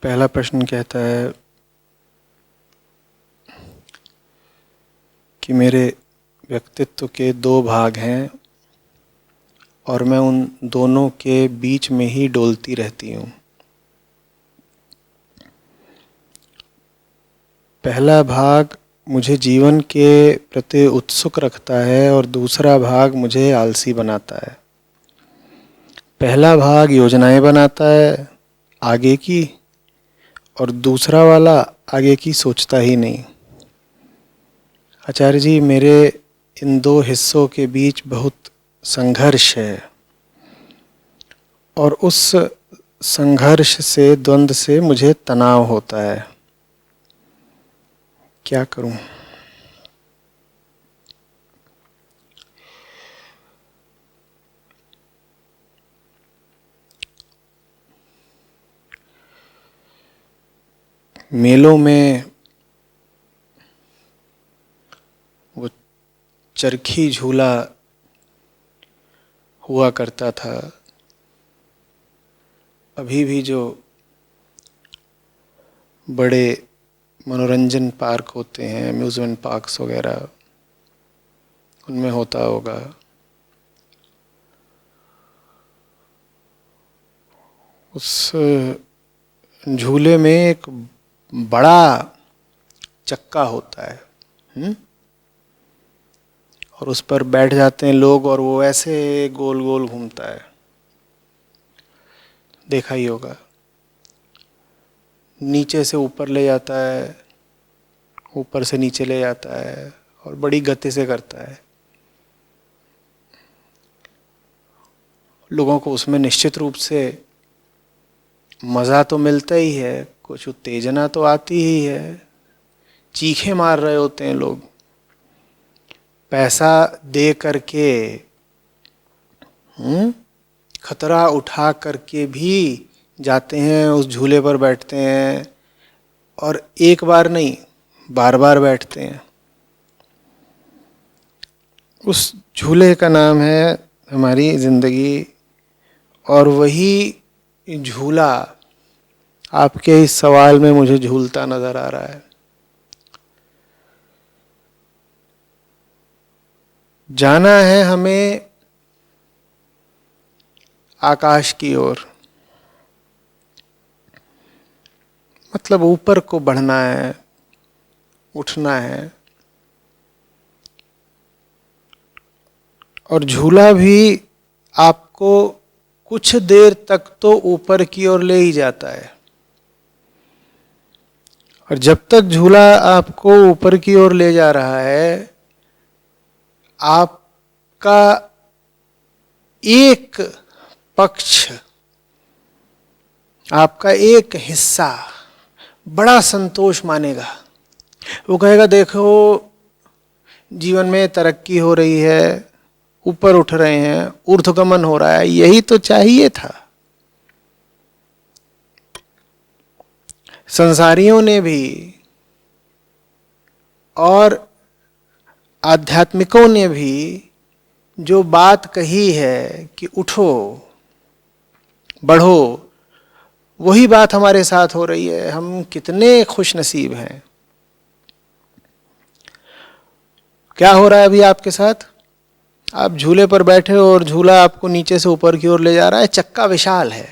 पहला प्रश्न कहता है कि मेरे व्यक्तित्व के दो भाग हैं और मैं उन दोनों के बीच में ही डोलती रहती हूँ। पहला भाग मुझे जीवन के प्रति उत्सुक रखता है और दूसरा भाग मुझे आलसी बनाता है। पहला भाग योजनाएं बनाता है आगे की, और दूसरा वाला आगे की सोचता ही नहीं। आचार्य जी, मेरे इन दो हिस्सों के बीच बहुत संघर्ष है और उस संघर्ष से, द्वंद्व से मुझे तनाव होता है। क्या करूं? मेलों में वो चरखी झूला हुआ करता था। अभी भी जो बड़े मनोरंजन पार्क होते हैं, अम्यूज़मेंट पार्क्स वगैरह, उनमें होता होगा। उस झूले में एक बड़ा चक्का होता है, और उस पर बैठ जाते हैं लोग और वो ऐसे गोल गोल घूमता है। देखा ही होगा। नीचे से ऊपर ले जाता है, ऊपर से नीचे ले जाता है और बड़ी गति से करता है। लोगों को उसमें निश्चित रूप से मज़ा तो मिलता ही है, कुछ उत्तेजना तो आती ही है, चीखें मार रहे होते हैं लोग। पैसा दे करके, खतरा उठा करके भी जाते हैं, उस झूले पर बैठते हैं और एक बार नहीं, बार बार बैठते हैं। उस झूले का नाम है हमारी ज़िंदगी, और वही झूला आपके इस सवाल में मुझे झूलता नज़र आ रहा है। जाना है हमें आकाश की ओर, मतलब ऊपर को बढ़ना है, उठना है। और झूला भी आपको कुछ देर तक तो ऊपर की ओर ले ही जाता है, और जब तक झूला आपको ऊपर की ओर ले जा रहा है, आपका एक पक्ष, आपका एक हिस्सा बड़ा संतोष मानेगा। वो कहेगा, देखो जीवन में तरक्की हो रही है, ऊपर उठ रहे हैं, ऊर्ध्वगमन हो रहा है, यही तो चाहिए था। संसारियों ने भी और आध्यात्मिकों ने भी जो बात कही है कि उठो, बढ़ो, वही बात हमारे साथ हो रही है। हम कितने खुश नसीब हैं। क्या हो रहा है अभी आपके साथ? आप झूले पर बैठे हो और झूला आपको नीचे से ऊपर की ओर ले जा रहा है। चक्का विशाल है।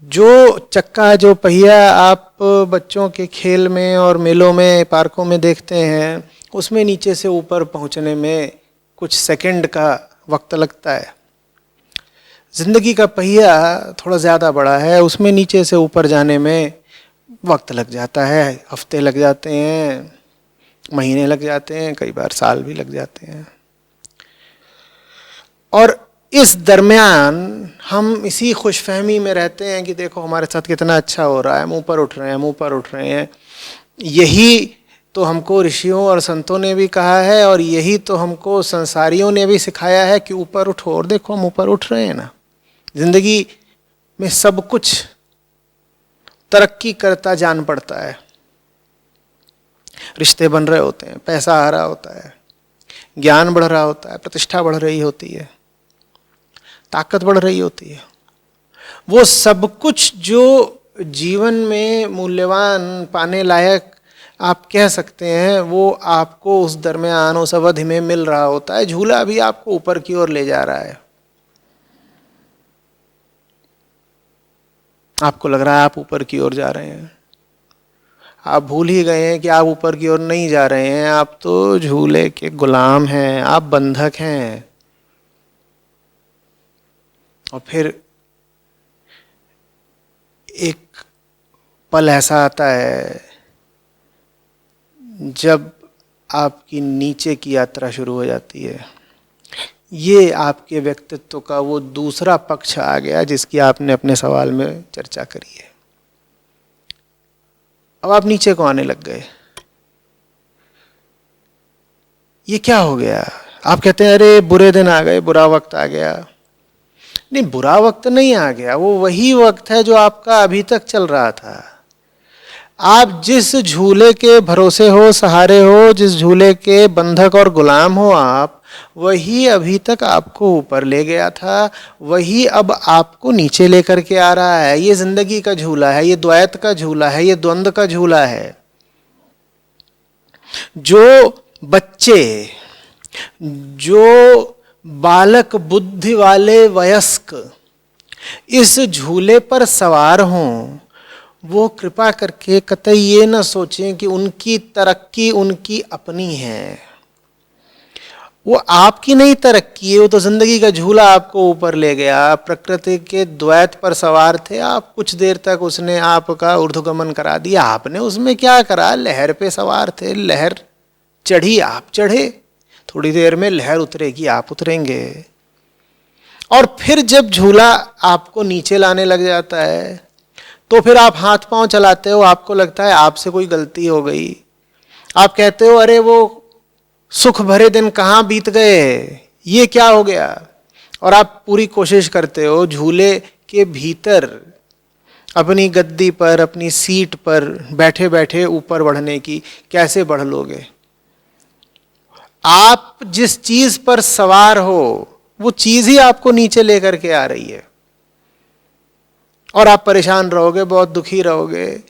जो चक्का, जो पहिया आप बच्चों के खेल में और मेलों में, पार्कों में देखते हैं, उसमें नीचे से ऊपर पहुंचने में कुछ सेकंड का वक्त लगता है। जिंदगी का पहिया थोड़ा ज़्यादा बड़ा है, उसमें नीचे से ऊपर जाने में वक्त लग जाता है। हफ्ते लग जाते हैं, महीने लग जाते हैं, कई बार साल भी लग जाते हैं। और इस दरमियान हम इसी खुशफहमी में रहते हैं कि देखो हमारे साथ कितना अच्छा हो रहा है, हम ऊपर उठ रहे हैं, हम ऊपर उठ रहे हैं। यही तो हमको ऋषियों और संतों ने भी कहा है, और यही तो हमको संसारियों ने भी सिखाया है कि ऊपर उठो, और देखो हम ऊपर उठ रहे हैं ना। जिंदगी में सब कुछ तरक्की करता जान पड़ता है। रिश्ते बन रहे होते हैं, पैसा आ रहा होता है, ज्ञान बढ़ रहा होता है, प्रतिष्ठा बढ़ रही होती है, ताकत बढ़ रही होती है। वो सब कुछ जो जीवन में मूल्यवान पाने लायक आप कह सकते हैं, वो आपको उस दरमियान उस अवधि में मिल रहा होता है। झूला भी आपको ऊपर की ओर ले जा रहा है। आपको लग रहा है आप ऊपर की ओर जा रहे हैं, आप भूल ही गए हैं कि आप ऊपर की ओर नहीं जा रहे हैं। आप तो झूले के गुलाम हैं, आप बंधक हैं। और फिर एक पल ऐसा आता है जब आपकी नीचे की यात्रा शुरू हो जाती है। ये आपके व्यक्तित्व का वो दूसरा पक्ष आ गया जिसकी आपने अपने सवाल में चर्चा करी है। अब आप नीचे को आने लग गए। ये क्या हो गया? आप कहते हैं अरे बुरे दिन आ गए, बुरा वक्त आ गया। नहीं, बुरा वक्त नहीं आ गया, वो वही वक्त है जो आपका अभी तक चल रहा था। आप जिस झूले के भरोसे हो, सहारे हो, जिस झूले के बंधक और गुलाम हो, आप वही अभी तक आपको ऊपर ले गया था, वही अब आपको नीचे लेकर के आ रहा है। ये जिंदगी का झूला है, ये द्वैत का झूला है, ये द्वंद्व का झूला है। जो बच्चे, जो बालक बुद्धि वाले वयस्क इस झूले पर सवार हों, वो कृपा करके कतई ये न सोचें कि उनकी तरक्की उनकी अपनी है। वो आपकी नहीं तरक्की है, वो तो जिंदगी का झूला आपको ऊपर ले गया। प्रकृति के द्वैत पर सवार थे आप, कुछ देर तक उसने आपका ऊर्ध्वगमन करा दिया। आपने उसमें क्या करा? लहर पे सवार थे, लहर चढ़ी, आप चढ़े। थोड़ी देर में लहर उतरेगी, आप उतरेंगे। और फिर जब झूला आपको नीचे लाने लग जाता है तो फिर आप हाथ पांव चलाते हो, आपको लगता है आपसे कोई गलती हो गई। आप कहते हो अरे वो सुख भरे दिन कहाँ बीत गए, ये क्या हो गया? और आप पूरी कोशिश करते हो झूले के भीतर अपनी गद्दी पर, अपनी सीट पर बैठे बैठे ऊपर बढ़ने की। कैसे बढ़ लोगे? आप जिस चीज पर सवार हो वो चीज ही आपको नीचे लेकर के आ रही है, और आप परेशान रहोगे, बहुत दुखी रहोगे।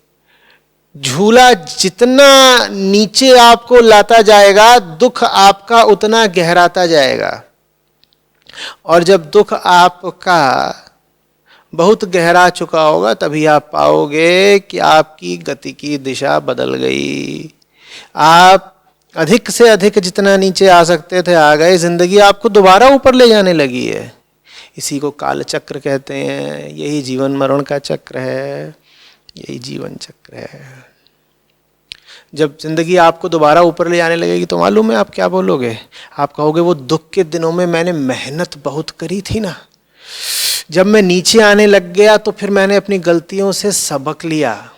झूला जितना नीचे आपको लाता जाएगा, दुख आपका उतना गहराता जाएगा। और जब दुख आपका बहुत गहरा चुका होगा, तभी आप पाओगे कि आपकी गति की दिशा बदल गई। आप अधिक से अधिक जितना नीचे आ सकते थे आ गए, जिंदगी आपको दोबारा ऊपर ले जाने लगी है। इसी को काल चक्र कहते हैं। यही जीवन मरण का चक्र है, यही जीवन चक्र है। जब जिंदगी आपको दोबारा ऊपर ले जाने लगेगी तो मालूम है आप क्या बोलोगे? आप कहोगे वो दुख के दिनों में मैंने मेहनत बहुत करी थी ना, जब मैं नीचे आने लग गया तो फिर मैंने अपनी गलतियों से सबक लिया,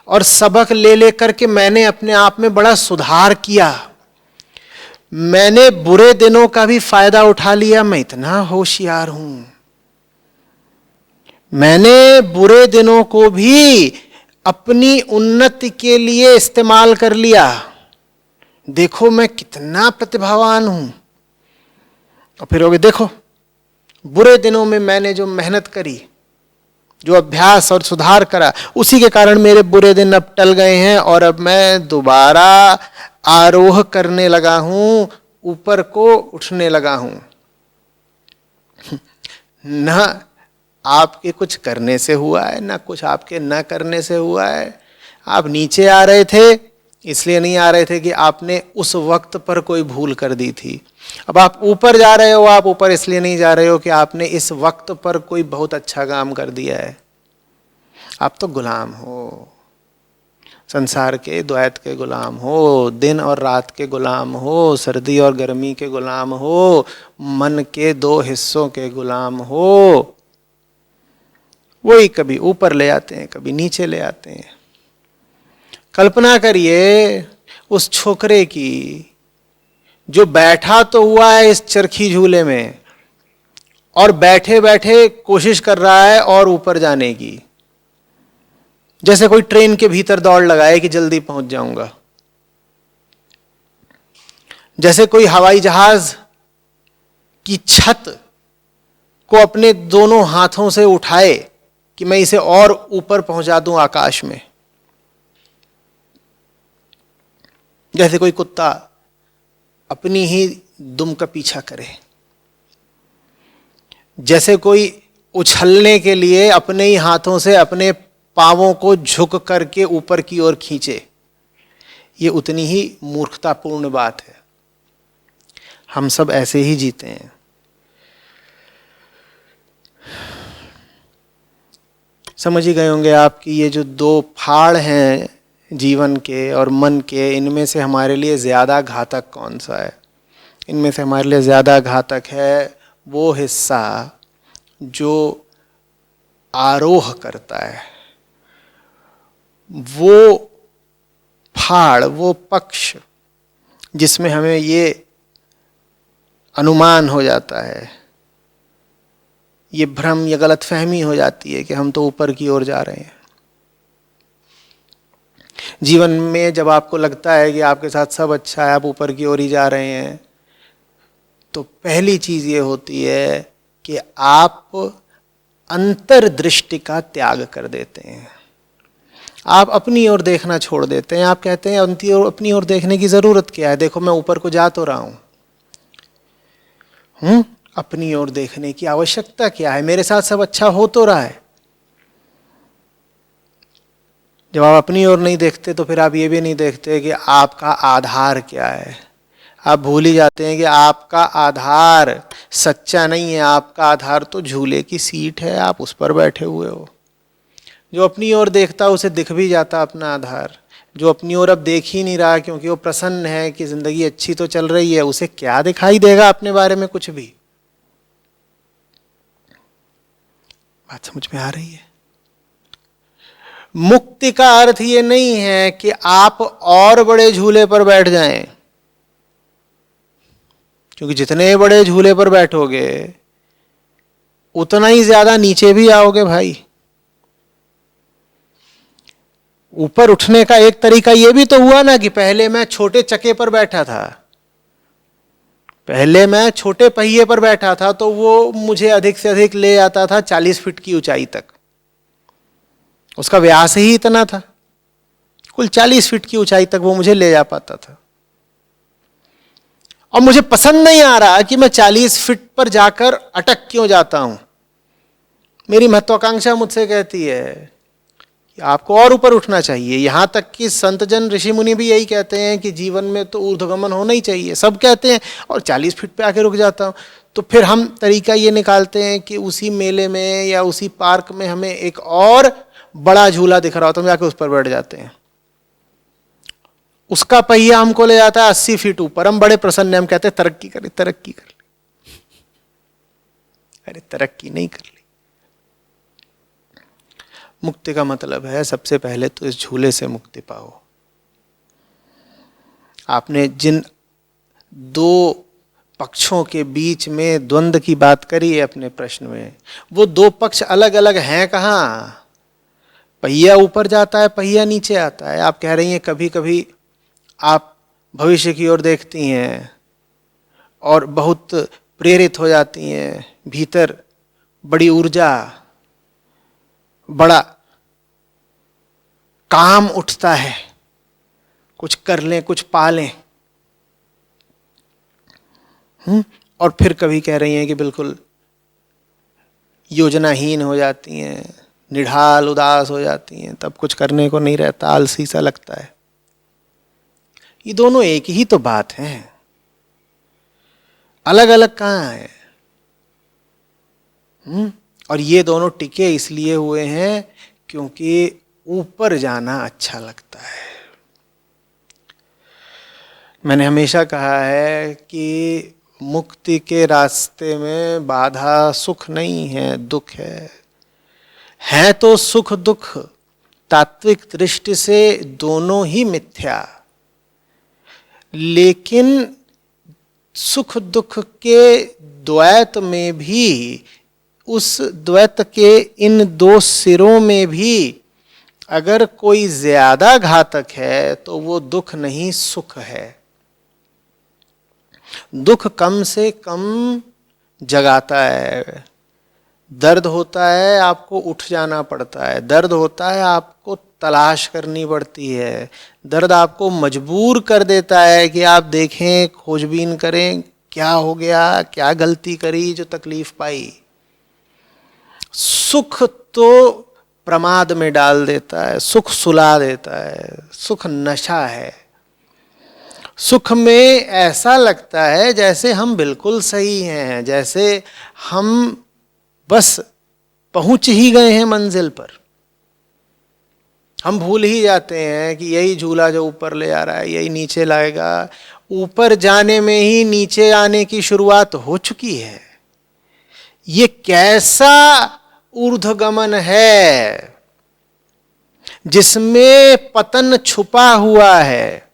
और सबक ले लेकर के मैंने अपने आप में बड़ा सुधार किया। मैंने बुरे दिनों का भी फायदा उठा लिया, मैं इतना होशियार हूं। मैंने बुरे दिनों को भी अपनी उन्नति के लिए इस्तेमाल कर लिया। देखो मैं कितना प्रतिभावान हूं। और फिर होगे देखो बुरे दिनों में मैंने जो मेहनत करी, जो अभ्यास और सुधार करा, उसी के कारण मेरे बुरे दिन अब टल गए हैं, और अब मैं दोबारा आरोह करने लगा हूं, ऊपर को उठने लगा हूं। न आपके कुछ करने से हुआ है, ना कुछ आपके न करने से हुआ है। आप नीचे आ रहे थे इसलिए नहीं आ रहे थे कि आपने उस वक्त पर कोई भूल कर दी थी। अब आप ऊपर जा रहे हो, आप ऊपर इसलिए नहीं जा रहे हो कि आपने इस वक्त पर कोई बहुत अच्छा काम कर दिया है। आप तो गुलाम हो, संसार के द्वैत के गुलाम हो, दिन और रात के गुलाम हो, सर्दी और गर्मी के गुलाम हो, मन के दो हिस्सों के गुलाम हो। वही कभी ऊपर ले आते हैं, कभी नीचे ले आते हैं। कल्पना करिए उस छोकरे की जो बैठा तो हुआ है इस चरखी झूले में, और बैठे बैठे कोशिश कर रहा है और ऊपर जाने की। जैसे कोई ट्रेन के भीतर दौड़ लगाए कि जल्दी पहुंच जाऊंगा, जैसे कोई हवाई जहाज की छत को अपने दोनों हाथों से उठाए कि मैं इसे और ऊपर पहुंचा दूं आकाश में। जैसे कोई कुत्ता अपनी ही दुम का पीछा करे, जैसे कोई उछलने के लिए अपने ही हाथों से अपने पांवों को झुक करके ऊपर की ओर खींचे, ये उतनी ही मूर्खतापूर्ण बात है। हम सब ऐसे ही जीते हैं। समझ ही गए होंगे आप कि ये जो दो फाड़ हैं जीवन के और मन के, इनमें से हमारे लिए ज़्यादा घातक कौन सा है? इनमें से हमारे लिए ज़्यादा घातक है वो हिस्सा जो आरोह करता है, वो फाड़, वो पक्ष जिसमें हमें ये अनुमान हो जाता है, ये भ्रम या गलतफहमी हो जाती है कि हम तो ऊपर की ओर जा रहे हैं। जीवन में जब आपको लगता है कि आपके साथ सब अच्छा है, आप ऊपर की ओर ही जा रहे हैं, तो पहली चीज ये होती है कि आप अंतर्दृष्टि का त्याग कर देते हैं। आप अपनी ओर देखना छोड़ देते हैं। आप कहते हैं अपनी ओर देखने की जरूरत क्या है, देखो मैं ऊपर को जा तो रहा हूं। अपनी ओर देखने की आवश्यकता क्या है, मेरे साथ सब अच्छा हो तो रहा है। जब आप अपनी ओर नहीं देखते तो फिर आप ये भी नहीं देखते कि आपका आधार क्या है। आप भूल ही जाते हैं कि आपका आधार सच्चा नहीं है, आपका आधार तो झूले की सीट है, आप उस पर बैठे हुए हो। जो अपनी ओर देखता उसे दिख भी जाता अपना आधार। जो अपनी ओर अब देख ही नहीं रहा क्योंकि वो प्रसन्न है कि जिंदगी अच्छी तो चल रही है, उसे क्या दिखाई देगा अपने बारे में? कुछ भी। बात समझ में आ रही है? मुक्ति का अर्थ ये नहीं है कि आप और बड़े झूले पर बैठ जाएं, क्योंकि जितने बड़े झूले पर बैठोगे उतना ही ज्यादा नीचे भी आओगे भाई। ऊपर उठने का एक तरीका यह भी तो हुआ ना कि पहले मैं छोटे चक्के पर बैठा था, पहले मैं छोटे पहिए पर बैठा था, तो वो मुझे अधिक से अधिक ले आता था 40 फीट की ऊंचाई तक। उसका व्यास ही इतना था, कुल 40 फीट की ऊंचाई तक वो मुझे ले जा पाता था। और मुझे पसंद नहीं आ रहा कि मैं 40 फीट पर जाकर अटक क्यों जाता हूं। मेरी महत्वाकांक्षा मुझसे कहती है कि आपको और ऊपर उठना चाहिए। यहां तक कि संतजन ऋषि मुनि भी यही कहते हैं कि जीवन में तो ऊर्ध्वगमन होना ही चाहिए, सब कहते हैं, और 40 फीट पे आके रुक जाता हूं। तो फिर हम तरीका ये निकालते हैं कि उसी मेले में या उसी पार्क में हमें एक और बड़ा झूला दिख रहा हो तो हम जाके उस पर बैठ जाते हैं। उसका पहिया हमको ले जाता है 80 फीट ऊपर, हम बड़े प्रसन्न हैं, हम कहते हैं तरक्की कर ली, तरक्की कर ली। अरे तरक्की नहीं कर ली। मुक्ति का मतलब है सबसे पहले तो इस झूले से मुक्ति पाओ। आपने जिन दो पक्षों के बीच में द्वंद्व की बात करी है अपने प्रश्न में, वो दो पक्ष अलग अलग हैं कहाँ? पहिया ऊपर जाता है, पहिया नीचे आता है। आप कह रही हैं कभी कभी आप भविष्य की ओर देखती हैं और बहुत प्रेरित हो जाती हैं, भीतर बड़ी ऊर्जा, बड़ा काम उठता है, कुछ कर लें, कुछ पा लें। और फिर कभी कह रही हैं कि बिल्कुल योजनाहीन हो जाती हैं, निढाल उदास हो जाती हैं, तब कुछ करने को नहीं रहता, आलसी सा लगता है। ये दोनों एक ही तो बात है, अलग अलग कहाँ है? और ये दोनों टिके इसलिए हुए हैं क्योंकि ऊपर जाना अच्छा लगता है। मैंने हमेशा कहा है कि मुक्ति के रास्ते में बाधा सुख नहीं है, दुख है तो सुख दुख तात्विक दृष्टि से दोनों ही मिथ्या। लेकिन सुख दुख के द्वैत में भी, उस द्वैत के इन दो सिरों में भी अगर कोई ज्यादा घातक है तो वो दुख नहीं, सुख है। दुख कम से कम जगाता है, दर्द होता है आपको उठ जाना पड़ता है, दर्द होता है आपको तलाश करनी पड़ती है, दर्द आपको मजबूर कर देता है कि आप देखें, खोजबीन करें क्या हो गया, क्या गलती करी जो तकलीफ पाई। सुख तो प्रमाद में डाल देता है, सुख सुला देता है, सुख नशा है। सुख में ऐसा लगता है जैसे हम बिल्कुल सही हैं, जैसे हम बस पहुंच ही गए हैं मंजिल पर। हम भूल ही जाते हैं कि यही झूला जो ऊपर ले आ रहा है यही नीचे लाएगा। ऊपर जाने में ही नीचे आने की शुरुआत हो चुकी है। ये कैसा ऊर्ध्वगमन है जिसमें पतन छुपा हुआ है।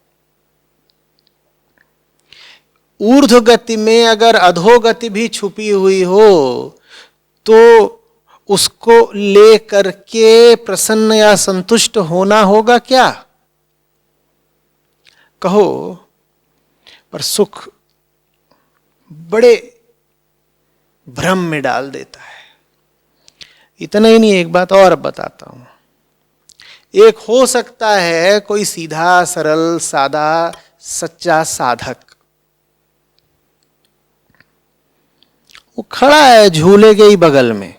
ऊर्ध्व गति में अगर अधोगति भी छुपी हुई हो तो उसको ले करके प्रसन्न या संतुष्ट होना होगा क्या? कहो। पर सुख बड़े भ्रम में डाल देता है। इतना ही नहीं, एक बात और बताता हूं। एक हो सकता है कोई सीधा सरल सादा सच्चा साधक, वो खड़ा है झूले के ही बगल में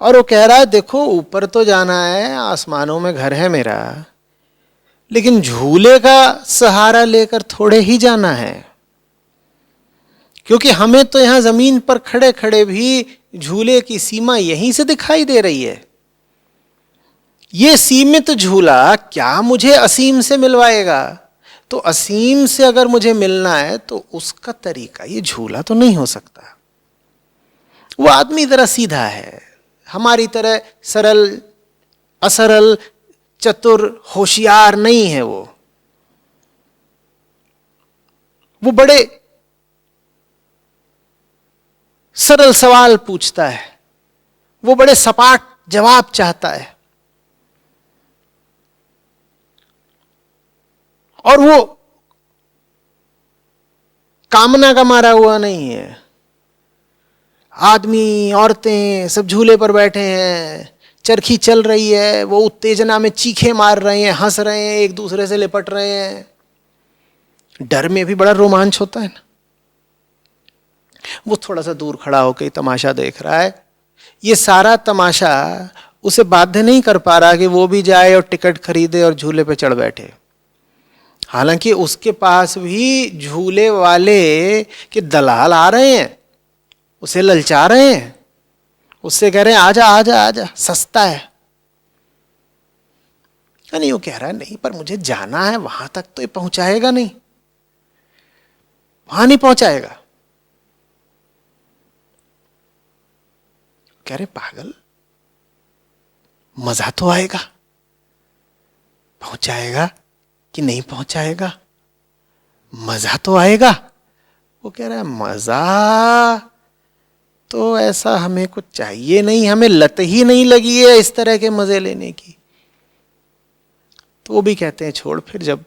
और वो कह रहा है देखो ऊपर तो जाना है, आसमानों में घर है मेरा, लेकिन झूले का सहारा लेकर थोड़े ही जाना है, क्योंकि हमें तो यहां जमीन पर खड़े खड़े भी झूले की सीमा यहीं से दिखाई दे रही है। ये सीमित झूला क्या मुझे असीम से मिलवाएगा? तो असीम से अगर मुझे मिलना है तो उसका तरीका ये झूला तो नहीं हो सकता। वो आदमी जरा सीधा है, हमारी तरह सरल असरल चतुर होशियार नहीं है। वो बड़े सरल सवाल पूछता है, वो बड़े सपाट जवाब चाहता है, और वो कामना का मारा हुआ नहीं है। आदमी औरतें सब झूले पर बैठे हैं, चरखी चल रही है, वो उत्तेजना में चीखे मार रहे हैं, हंस रहे हैं, एक दूसरे से लिपट रहे हैं। डर में भी बड़ा रोमांच होता है ना। वो थोड़ा सा दूर खड़ा होकर तमाशा देख रहा है। ये सारा तमाशा उसे बाध्य नहीं कर पा रहा कि वो भी जाए और टिकट खरीदे और झूले पे चढ़ बैठे। हालांकि उसके पास भी झूले वाले के दलाल आ रहे हैं, उसे ललचा रहे हैं, उससे कह रहे हैं आजा आजा आजा, सस्ता है। नहीं, वो कह रहा है नहीं, पर मुझे जाना है वहां तक, तो ये पहुंचाएगा नहीं, वहां नहीं पहुंचाएगा। कह रहे पागल, मजा तो आएगा, पहुंचाएगा कि नहीं पहुंचाएगा, मजा तो आएगा। वो कह रहा है मजा तो ऐसा हमें कुछ चाहिए नहीं, हमें लत ही नहीं लगी है इस तरह के मजे लेने की। तो वो भी कहते हैं छोड़, फिर जब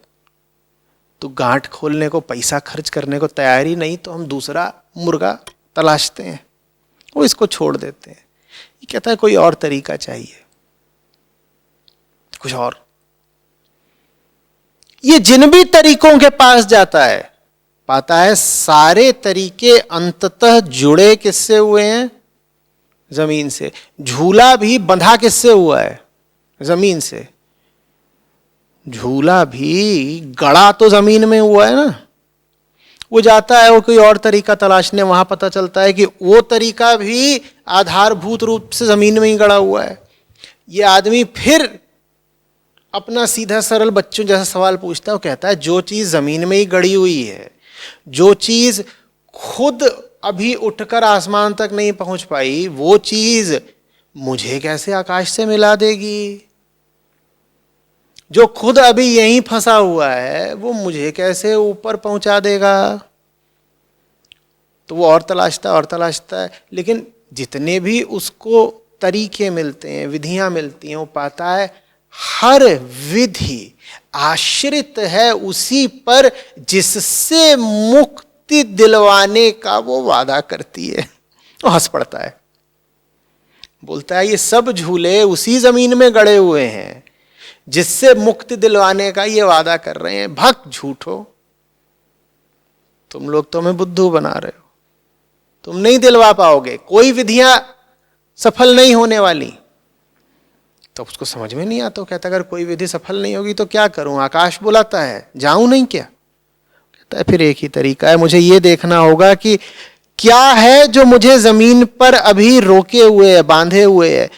तू गांठ खोलने को पैसा खर्च करने को तैयार ही नहीं तो हम दूसरा मुर्गा तलाशते हैं। वो इसको छोड़ देते हैं। ये कहता है कोई और तरीका चाहिए, कुछ और। ये जिन भी तरीकों के पास जाता है पाता है सारे तरीके अंततः जुड़े किससे हुए हैं? जमीन से। झूला भी बंधा किससे हुआ है? जमीन से। झूला भी गड़ा तो जमीन में हुआ है ना। वो जाता है, वो कोई और तरीका तलाशने, वहां पता चलता है कि वो तरीका भी आधारभूत रूप से जमीन में ही गड़ा हुआ है। ये आदमी फिर अपना सीधा सरल बच्चों जैसा सवाल पूछता है। वो कहता है जो चीज जमीन में ही गड़ी हुई है, जो चीज खुद अभी उठकर आसमान तक नहीं पहुंच पाई, वो चीज मुझे कैसे आकाश से मिला देगी? जो खुद अभी यहीं फंसा हुआ है वो मुझे कैसे ऊपर पहुंचा देगा? तो वो और तलाशता है, लेकिन जितने भी उसको तरीके मिलते हैं, विधियां मिलती हैं, वो पाता है हर विधि आश्रित है उसी पर जिससे मुक्ति दिलवाने का वो वादा करती है। वो हंस पड़ता है। बोलता है ये सब झूले उसी जमीन में गड़े हुए हैं जिससे मुक्ति दिलवाने का ये वादा कर रहे हैं। भक्त झूठो, तुम लोग तो हमें बुद्धू बना रहे हो, तुम नहीं दिलवा पाओगे, कोई विधियां सफल नहीं होने वाली। तो उसको समझ में नहीं आता, तो कहता अगर कोई विधि सफल नहीं होगी तो क्या करूं, आकाश बुलाता है, जाऊं नहीं क्या? कहता है फिर एक ही तरीका है, मुझे ये देखना होगा कि क्या है जो मुझे जमीन पर अभी रोके हुए है, बांधे हुए है।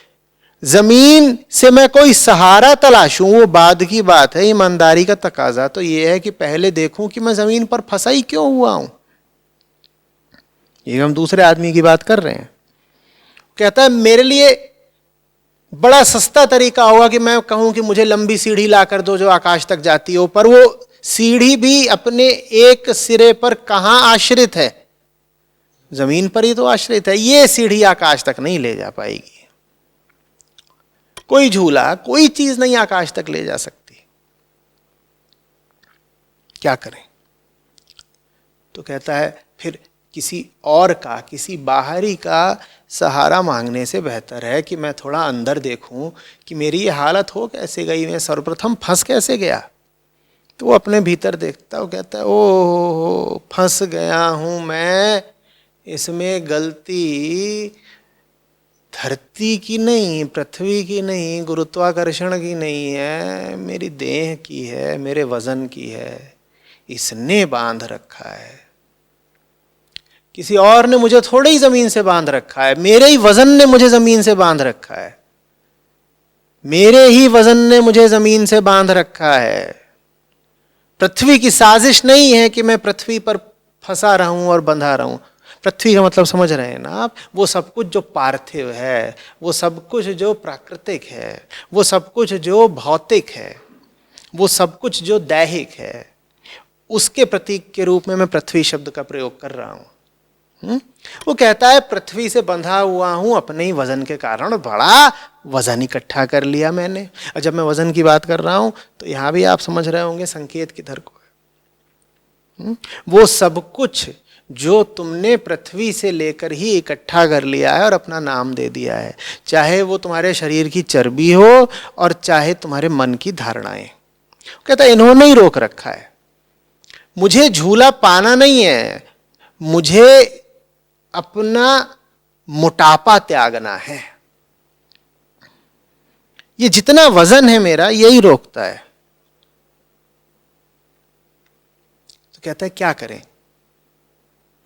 जमीन से मैं कोई सहारा तलाशूं वो बाद की बात है, ईमानदारी का तकाजा तो ये है कि पहले देखूं कि मैं जमीन पर फंसा ही क्यों हुआ हूं। ये हम दूसरे आदमी की बात कर रहे हैं। कहता है मेरे लिए बड़ा सस्ता तरीका होगा कि मैं कहूं कि मुझे लंबी सीढ़ी ला कर दो जो आकाश तक जाती हो, पर वो सीढ़ी भी अपने एक सिरे पर कहां आश्रित है, जमीन पर ही तो आश्रित है। ये सीढ़ी आकाश तक नहीं ले जा पाएगी, कोई झूला कोई चीज नहीं आकाश तक ले जा सकती। क्या करें? तो कहता है फिर किसी और का, किसी बाहरी का सहारा मांगने से बेहतर है कि मैं थोड़ा अंदर देखूं कि मेरी ये हालत हो कैसे गई, मैं सर्वप्रथम फंस कैसे गया। तो वो अपने भीतर देखता, वो कहता है ओ फंस गया हूं मैं, इसमें गलती धरती की नहीं, पृथ्वी की नहीं, गुरुत्वाकर्षण की नहीं है, मेरी देह की है, मेरे वजन की है, इसने बांध रखा है। किसी और ने मुझे थोड़ी ही जमीन से बांध रखा है, मेरे ही वजन ने मुझे जमीन से बांध रखा है, मेरे ही वजन ने मुझे जमीन से बांध रखा है। पृथ्वी की साजिश नहीं है कि मैं पृथ्वी पर फंसा रहूं और बंधा रहूं। पृथ्वी का मतलब समझ रहे हैं ना आप? वो सब कुछ जो पार्थिव है, वो सब कुछ जो प्राकृतिक है, वो सब कुछ जो भौतिक है, वो सब कुछ जो दैहिक है, उसके प्रतीक के रूप में मैं पृथ्वी शब्द का प्रयोग कर रहा हूं। वो कहता है पृथ्वी से बंधा हुआ हूं अपने ही वजन के कारण, बड़ा वजन इकट्ठा कर लिया मैंने। और जब मैं वजन की बात कर रहा हूं तो यहां भी आप समझ रहे होंगे संकेत किधर को है। वो सब कुछ जो तुमने पृथ्वी से लेकर ही इकट्ठा कर लिया है और अपना नाम दे दिया है, चाहे वो तुम्हारे शरीर की चर्बी हो और चाहे तुम्हारे मन की धारणाएं, कहता है इन्होंने ही रोक रखा है। मुझे झूला पाना नहीं है, मुझे अपना मोटापा त्यागना है। ये जितना वजन है मेरा यही रोकता है। तो कहता है क्या करें,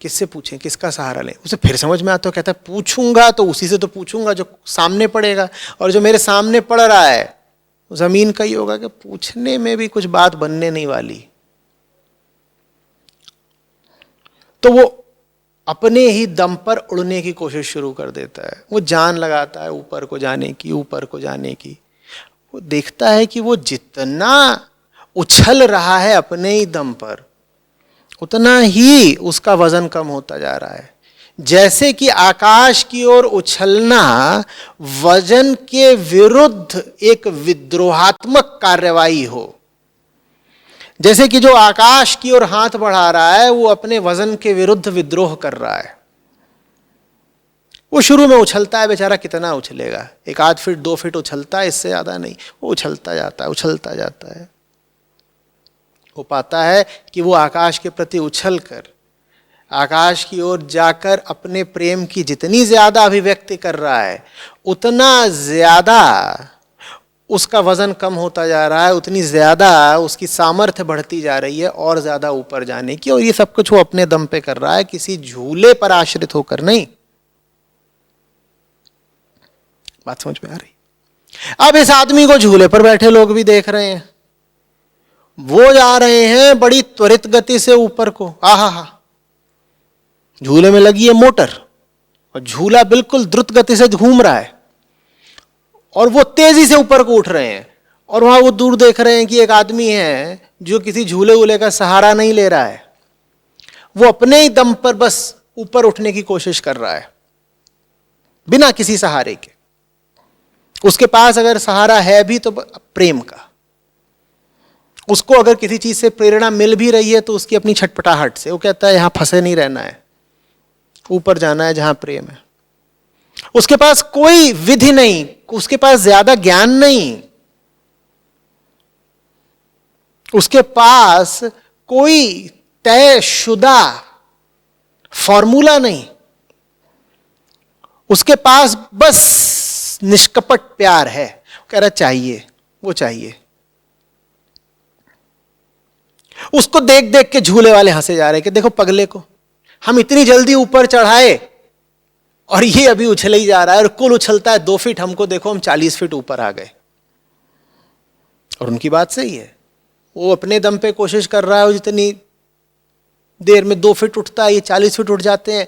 किससे पूछें, किसका सहारा लें? उसे फिर समझ में आता है, कहता है पूछूंगा तो उसी से तो पूछूंगा जो सामने पड़ेगा, और जो मेरे सामने पड़ रहा है जमीन का ही होगा कि पूछने में भी कुछ बात बनने नहीं वाली। तो वो अपने ही दम पर उड़ने की कोशिश शुरू कर देता है। वो जान लगाता है ऊपर को जाने की, ऊपर को जाने की। वो देखता है कि वो जितना उछल रहा है अपने ही दम पर, उतना ही उसका वजन कम होता जा रहा है। जैसे कि आकाश की ओर उछलना वजन के विरुद्ध एक विद्रोहात्मक कार्यवाही हो, जैसे कि जो आकाश की ओर हाथ बढ़ा रहा है वो अपने वजन के विरुद्ध विद्रोह कर रहा है। वो शुरू में उछलता है, बेचारा कितना उछलेगा, 1 फीट 2 फीट उछलता है, इससे ज्यादा नहीं। वो उछलता जाता है, उछलता जाता है। वो पाता है कि वो आकाश के प्रति उछल कर, आकाश की ओर जाकर अपने प्रेम की जितनी ज्यादा अभिव्यक्ति कर रहा है, उतना ज्यादा उसका वजन कम होता जा रहा है, उतनी ज्यादा उसकी सामर्थ्य बढ़ती जा रही है और ज्यादा ऊपर जाने की। और ये सब कुछ वो अपने दम पे कर रहा है, किसी झूले पर आश्रित होकर नहीं। बात समझ में आ रही? अब इस आदमी को झूले पर बैठे लोग भी देख रहे हैं, वो जा रहे हैं बड़ी त्वरित गति से ऊपर को। आहा, झूले में लगी है मोटर और झूला बिल्कुल द्रुत गति से घूम रहा है और वो तेजी से ऊपर को उठ रहे हैं। और वहां वो दूर देख रहे हैं कि एक आदमी है जो किसी झूले वूले का सहारा नहीं ले रहा है, वो अपने ही दम पर बस ऊपर उठने की कोशिश कर रहा है बिना किसी सहारे के। उसके पास अगर सहारा है भी तो प्रेम का। उसको अगर किसी चीज से प्रेरणा मिल भी रही है तो उसकी अपनी छटपटाहट से। वो कहता है यहां फंसे नहीं रहना है, ऊपर जाना है जहां प्रेम है। उसके पास कोई विधि नहीं, उसके पास ज्यादा ज्ञान नहीं, उसके पास कोई तयशुदा फॉर्मूला नहीं, उसके पास बस निष्कपट प्यार है। कह रहा चाहिए, वो चाहिए। उसको देख देख के झूले वाले हंसे जा रहे कि देखो पगले को हम इतनी जल्दी ऊपर चढ़ाए और ये अभी उछल ही जा रहा है, और कुल उछलता है 2 फीट, हमको देखो हम 40 फीट ऊपर आ गए। और उनकी बात सही है, वो अपने दम पे कोशिश कर रहा है, जितनी देर में 2 फीट उठता है ये 40 फीट उठ जाते हैं।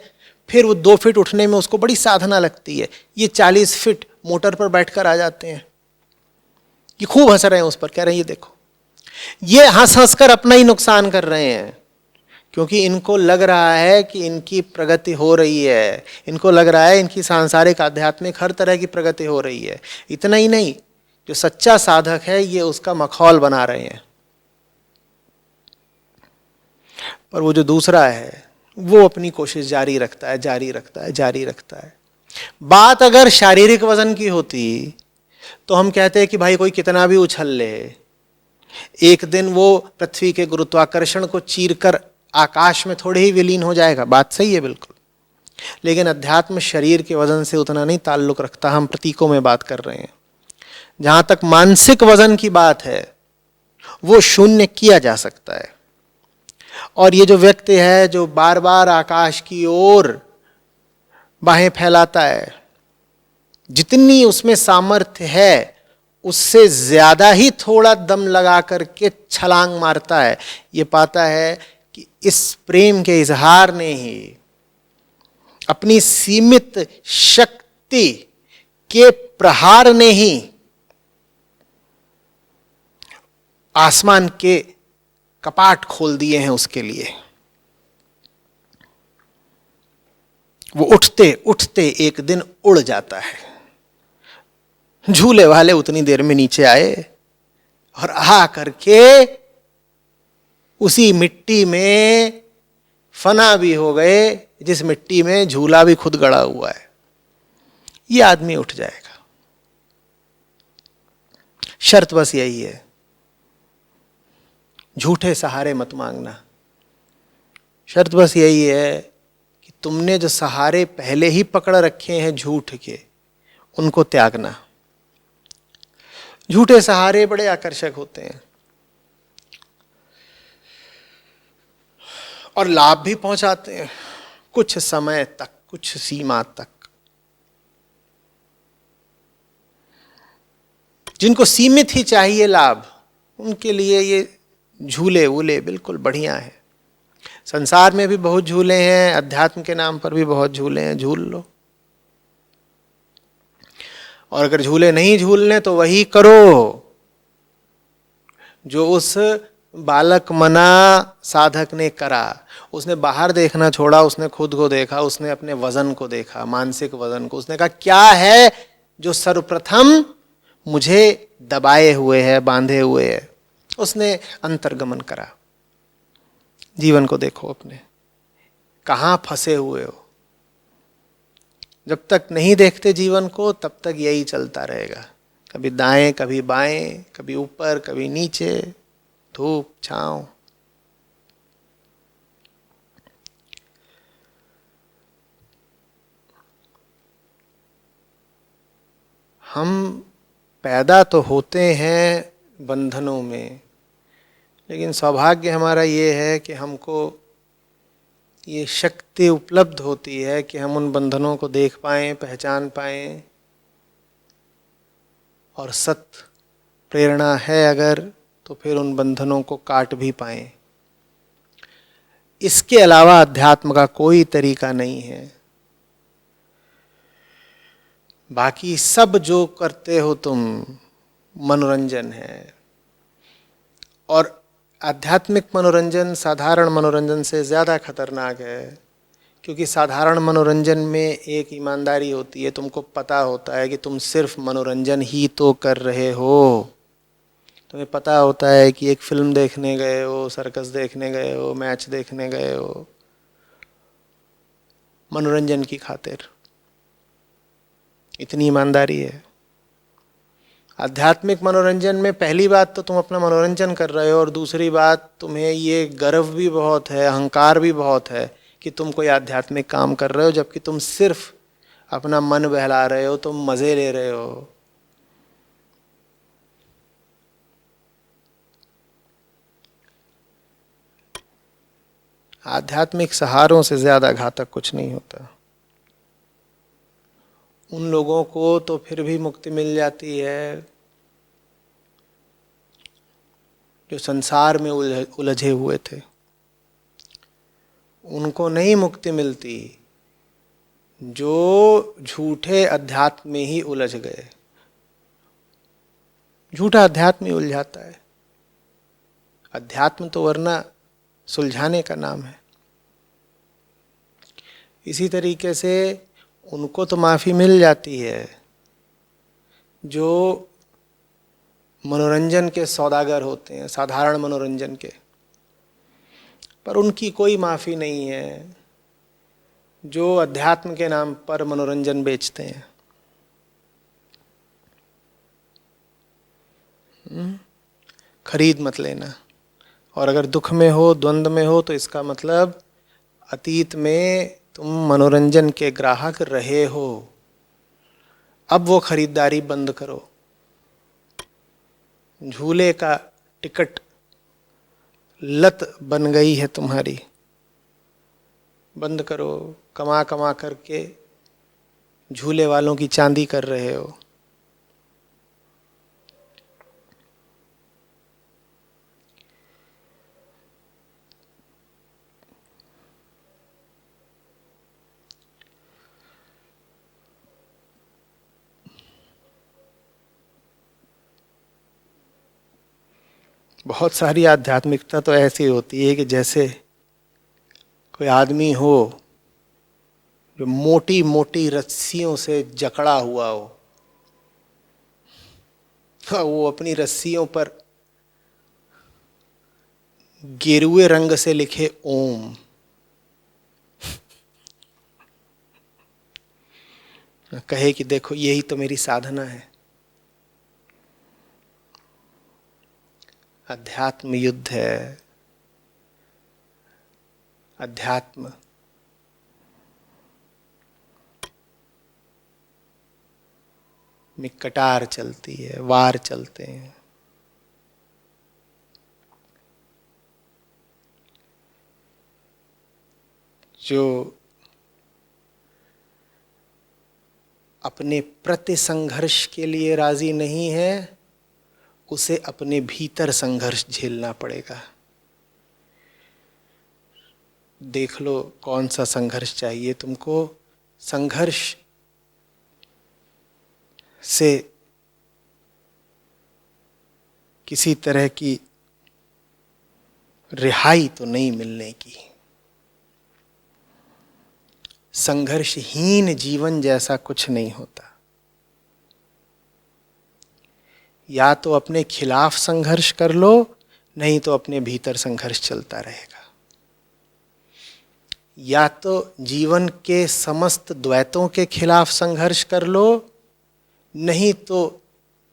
फिर वो 2 फीट उठने में उसको बड़ी साधना लगती है, ये 40 फीट मोटर पर बैठकर आ जाते हैं। ये खूब हंस रहे हैं उस पर, कह रहे हैं ये देखो, ये हंस हंस कर अपना ही नुकसान कर रहे हैं, क्योंकि इनको लग रहा है कि इनकी प्रगति हो रही है, इनको लग रहा है इनकी सांसारिक आध्यात्मिक हर तरह की प्रगति हो रही है। इतना ही नहीं, जो सच्चा साधक है ये उसका मखौल बना रहे हैं। पर वो जो दूसरा है वो अपनी कोशिश जारी रखता है, जारी रखता है, जारी रखता है। बात अगर शारीरिक वजन की होती तो हम कहते हैं कि भाई कोई कितना भी उछल ले, एक दिन वो पृथ्वी के गुरुत्वाकर्षण को चीरकर आकाश में थोड़े ही विलीन हो जाएगा। बात सही है बिल्कुल, लेकिन अध्यात्म शरीर के वजन से उतना नहीं ताल्लुक रखता। हम प्रतीकों में बात कर रहे हैं। जहां तक मानसिक वजन की बात है वो शून्य किया जा सकता है। और ये जो व्यक्ति है जो बार बार आकाश की ओर बाहें फैलाता है, जितनी उसमें सामर्थ्य है उससे ज्यादा ही थोड़ा दम लगा करके छलांग मारता है, ये पाता है कि इस प्रेम के इजहार ने ही, अपनी सीमित शक्ति के प्रहार ने ही आसमान के कपाट खोल दिए हैं उसके लिए। वो उठते उठते एक दिन उड़ जाता है। झूले वाले उतनी देर में नीचे आए और आ करके उसी मिट्टी में फना भी हो गए जिस मिट्टी में झूला भी खुद गड़ा हुआ है। ये आदमी उठ जाएगा। शर्त बस यही है, झूठे सहारे मत मांगना। शर्त बस यही है कि तुमने जो सहारे पहले ही पकड़ रखे हैं झूठ के, उनको त्यागना। झूठे सहारे बड़े आकर्षक होते हैं और लाभ भी पहुंचाते हैं कुछ समय तक, कुछ सीमा तक। जिनको सीमित ही चाहिए लाभ, उनके लिए ये झूले वूले बिल्कुल बढ़िया है। संसार में भी बहुत झूले हैं, अध्यात्म के नाम पर भी बहुत झूले हैं, झूल लो। और अगर झूले नहीं झूलने तो वही करो जो उस बालक मना साधक ने करा। उसने बाहर देखना छोड़ा, उसने खुद को देखा, उसने अपने वजन को देखा, मानसिक वजन को। उसने कहा क्या है जो सर्वप्रथम मुझे दबाए हुए है, बांधे हुए है। उसने अंतर्गमन करा। जीवन को देखो अपने, कहाँ फंसे हुए हो। जब तक नहीं देखते जीवन को तब तक यही चलता रहेगा, कभी दाएं कभी बाएं, कभी ऊपर कभी नीचे, धूप छांव। हम पैदा तो होते हैं बंधनों में, लेकिन सौभाग्य हमारा ये है कि हमको ये शक्ति उपलब्ध होती है कि हम उन बंधनों को देख पाएं, पहचान पाएं, और सत प्रेरणा है अगर तो फिर उन बंधनों को काट भी पाएं। इसके अलावा अध्यात्म का कोई तरीका नहीं है। बाकी सब जो करते हो तुम मनोरंजन है, और आध्यात्मिक मनोरंजन साधारण मनोरंजन से ज़्यादा खतरनाक है, क्योंकि साधारण मनोरंजन में एक ईमानदारी होती है। तुमको पता होता है कि तुम सिर्फ मनोरंजन ही तो कर रहे हो। तुम्हें पता होता है कि एक फिल्म देखने गए हो, सर्कस देखने गए हो, मैच देखने गए हो, मनोरंजन की खातिर। इतनी ईमानदारी है। आध्यात्मिक मनोरंजन में पहली बात तो तुम अपना मनोरंजन कर रहे हो, और दूसरी बात तुम्हें ये गर्व भी बहुत है, अहंकार भी बहुत है कि तुम कोई आध्यात्मिक काम कर रहे हो, जबकि तुम सिर्फ अपना मन बहला रहे हो, तुम मज़े ले रहे हो। आध्यात्मिक सहारों से ज़्यादा घातक कुछ नहीं होता। उन लोगों को तो फिर भी मुक्ति मिल जाती है जो संसार में उलझे हुए थे। उनको नहीं मुक्ति मिलती जो झूठे अध्यात्म में ही उलझ गए। झूठा अध्यात्म ही उलझाता है। अध्यात्म तो वरना सुलझाने का नाम है। इसी तरीके से उनको तो माफ़ी मिल जाती है जो मनोरंजन के सौदागर होते हैं, साधारण मनोरंजन के, पर उनकी कोई माफ़ी नहीं है जो अध्यात्म के नाम पर मनोरंजन बेचते हैं। खरीद मत लेना। और अगर दुख में हो, द्वंद्व में हो, तो इसका मतलब अतीत में तुम मनोरंजन के ग्राहक रहे हो। अब वो खरीदारी बंद करो। झूले का टिकट लत बन गई है तुम्हारी, बंद करो। कमा कमा करके झूले वालों की चांदी कर रहे हो। बहुत सारी आध्यात्मिकता तो ऐसी होती है कि जैसे कोई आदमी हो जो मोटी मोटी रस्सियों से जकड़ा हुआ हो, वो अपनी रस्सियों पर गेरुए रंग से लिखे ओम, कहे कि देखो यही तो मेरी साधना है। अध्यात्म युद्ध है। अध्यात्म में कटार चलती है, वार चलते हैं। जो अपने प्रति संघर्ष के लिए राजी नहीं है, उसे अपने भीतर संघर्ष झेलना पड़ेगा। देख लो कौन सा संघर्ष चाहिए तुमको। संघर्ष से किसी तरह की रिहाई तो नहीं मिलने की। संघर्षहीन जीवन जैसा कुछ नहीं होता। या तो अपने खिलाफ संघर्ष कर लो, नहीं तो अपने भीतर संघर्ष चलता रहेगा। या तो जीवन के समस्त द्वैतों के खिलाफ संघर्ष कर लो, नहीं तो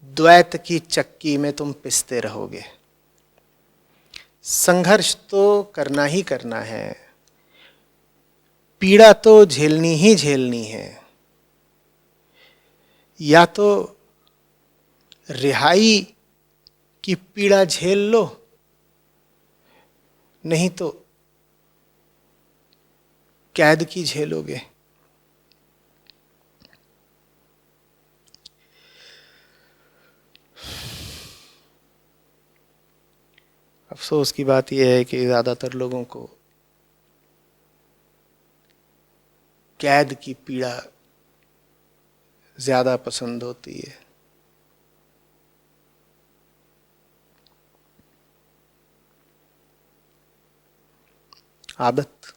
द्वैत की चक्की में तुम पिसते रहोगे। संघर्ष तो करना ही करना है, पीड़ा तो झेलनी ही झेलनी है। या तो रिहाई की पीड़ा झेल लो, नहीं तो कैद की झेलोगे। अफसोस की बात यह है कि ज़्यादातर लोगों को कैद की पीड़ा ज़्यादा पसंद होती है। आदत।